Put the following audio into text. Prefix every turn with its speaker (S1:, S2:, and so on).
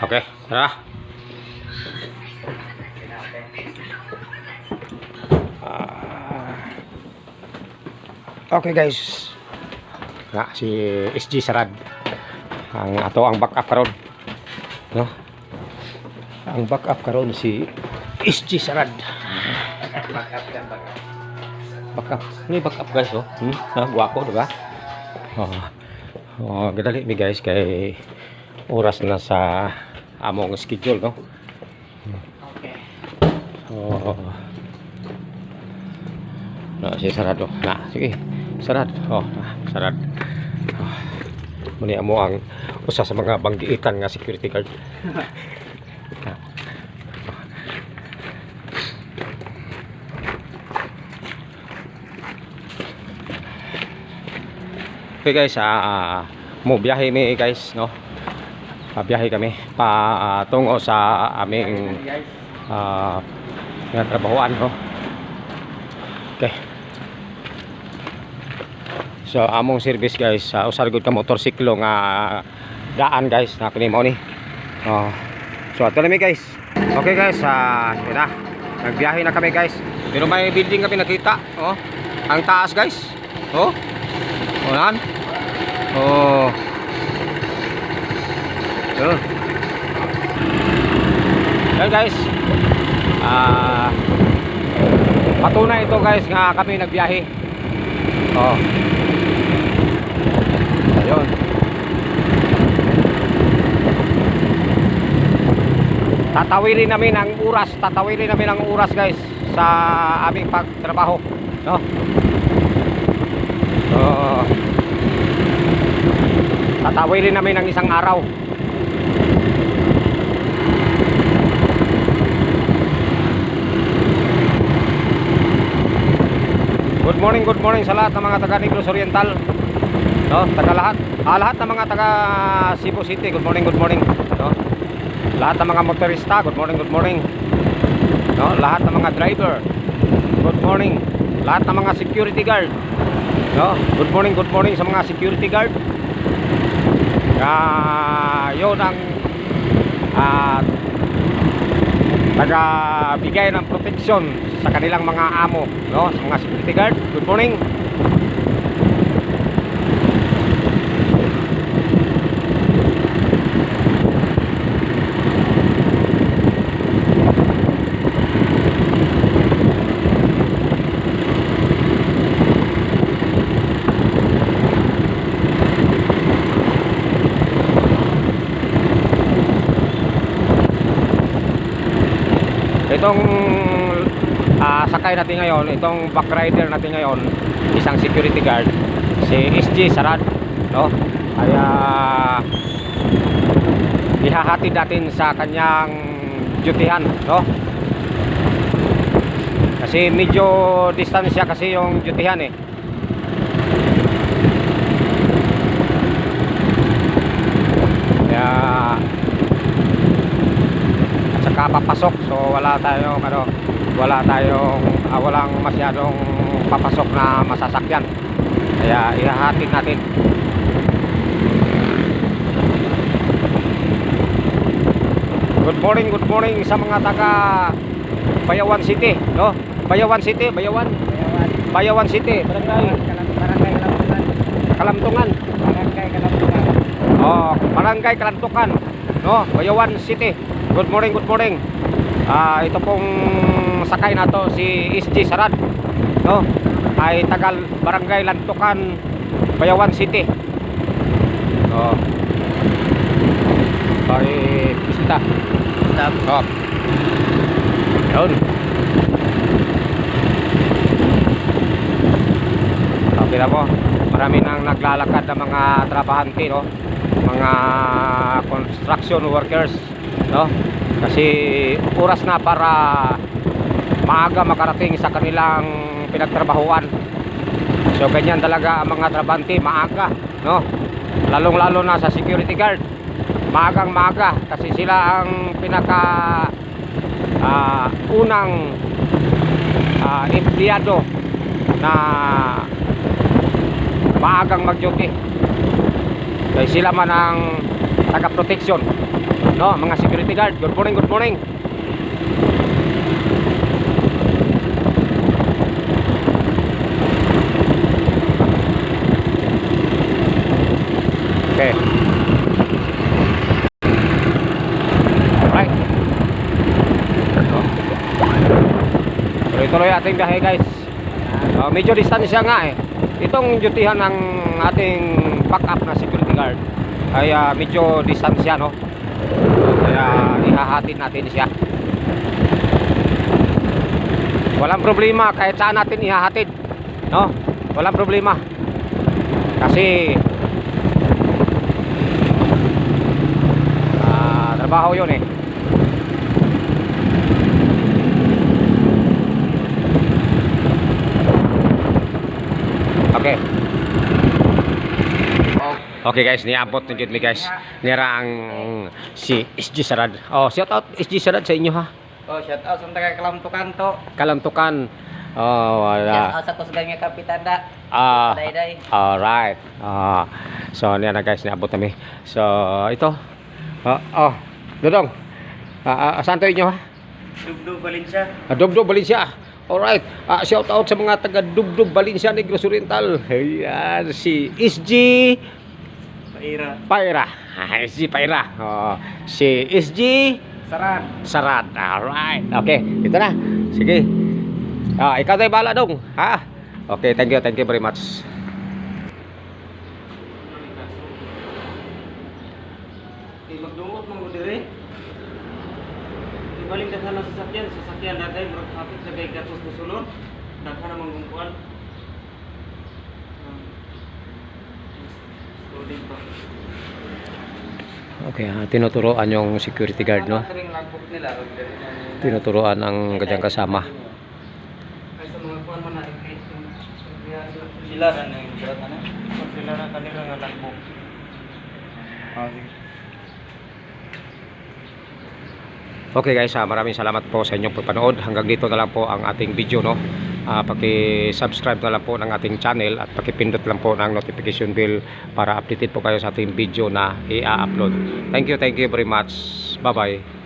S1: Okay, tara. Okay guys. Na si SG Sarad. Ang backup karon. No? Ang backup karon si SG Sarad. Backup. Ini backup guys, oh. Guwapo, diba? Gadali mi guys kay oras na sa among schedule, no? Okay. Si Sarad, oh. Sige. Sarad. Sarad. Muni amo ang usa sa mga banggiitan nga security guard. Okay guys, mo biyahe mi guys, no? Biyahe kami tungo sa aming trabahoan, no? Okay. So among service guys, usar gud ka motorsiklo nga daan guys, na kini mao ni. So ato na mi guys. Okay guys, yun na. Nagbiyahe na kami guys. Pero may building kami nakita, oh. Ang taas guys. Oh. Unahan. Oh. Yun. Yan guys. Patunay ito guys nga kami nagbiyahe. Oh. Ayun. Tatawilin namin ang oras guys sa aming pagtrabaho, no? So, tatawilin namin ang isang araw. Good morning sa lahat ng mga taga Negros Oriental, no? Lahat ng mga taga Cebu City. Good morning, no? Lahat ng mga motorista, good morning, no? Lahat ng mga driver, good morning. Lahat ng mga security guard, no? Good morning sa mga security guard. Yun ang taga-bigay ng protection sa kanilang mga amo, no? Sa mga security guard, good morning. Itong sakay natin ngayon, itong back rider natin ngayon, isang security guard, si SG Sarad, no? Kaya ihahatid natin sa kanyang dutyhan, no? Kasi medyo distansya kasi yung dutyhan, eh. Kaya papasok, so walang masyadong papasok na masasakyan, kaya ihahatid natin. Good morning sa mga taga Bayawan City, no? Bayawan City, Barangay Kalamtungan. Barangay Kalamtungan, no? Bayawan City. Good morning. Ito pong sakay na to si SG Sarad, no? Ay tagal Barangay Lantukan, Bayawan City. Ay pista. Stop. Yun. Okay na po. Marami nang naglalakad ng mga trabahante, no? Mga construction workers, no? Kasi oras na para maaga makarating sa kanilang pinagtrabahuan. So ganyan talaga ang mga trabahante, maaga, no? Lalong-lalo na sa security guard, maagang-maaga kasi sila ang pinaka unang empleyado na maagang mag-duty. Kaya sila man ang taga-protection, no, mga security guard. Good morning, good morning. Okay. Alright. Tuloy-tuloy ating biyahe, guys. Medyo distansya nga eh. Itong dutihan ng ating backup na security guard ay medyo distansya, no? Kaya ihahatid natin siya. Walang problema kahit saan natin ihahatid, no? Walang problema. Kasi trabaho yun eh. Okay. Okay guys, niabot na jud mi guys. Nira ang si SG Sarad. Oh, shout out SG Sarad sa inyo ha.
S2: Oh, shout out sa taga Kalamtukan to.
S1: Kalamtukan. Oh, wala.
S2: Shout out sa kusgan nga kapitan da. Day.
S1: Alright. So niya na guys, niabot na mi. So ito. Dodong. Saan to inyo ha?
S2: Dubdub Valencia.
S1: Dubdub Valencia. Alright, shout out sa mga taga Dubdub Valencia, Negros Oriental. Ayan, si SG Paira. SG Paira. Si SG Sarad. Alright, okay, ito na. Sige. Ikaw tayo bahala dong. Ha? Okay, thank you very much.
S2: Magdungot mo dire. Balik ka sana sa sasakyan dagay bro hapit sa gay gatos musulod daghan namang gungkuan.
S1: Okay, tinuturoan yung security guard, no? Tinuturoan ang kanyang kasama.
S2: Ay sa mga kuan man na sila na yung surat na sila na kanila nga logbook.
S1: Okay guys, maraming salamat po sa inyong pagpanood. Hanggang dito na lang po ang ating video, no. Paki-subscribe na lang po ng ating channel at paki-pindot lang po ng notification bell para updated po kayo sa ating video na i-upload. Thank you very much. Bye-bye.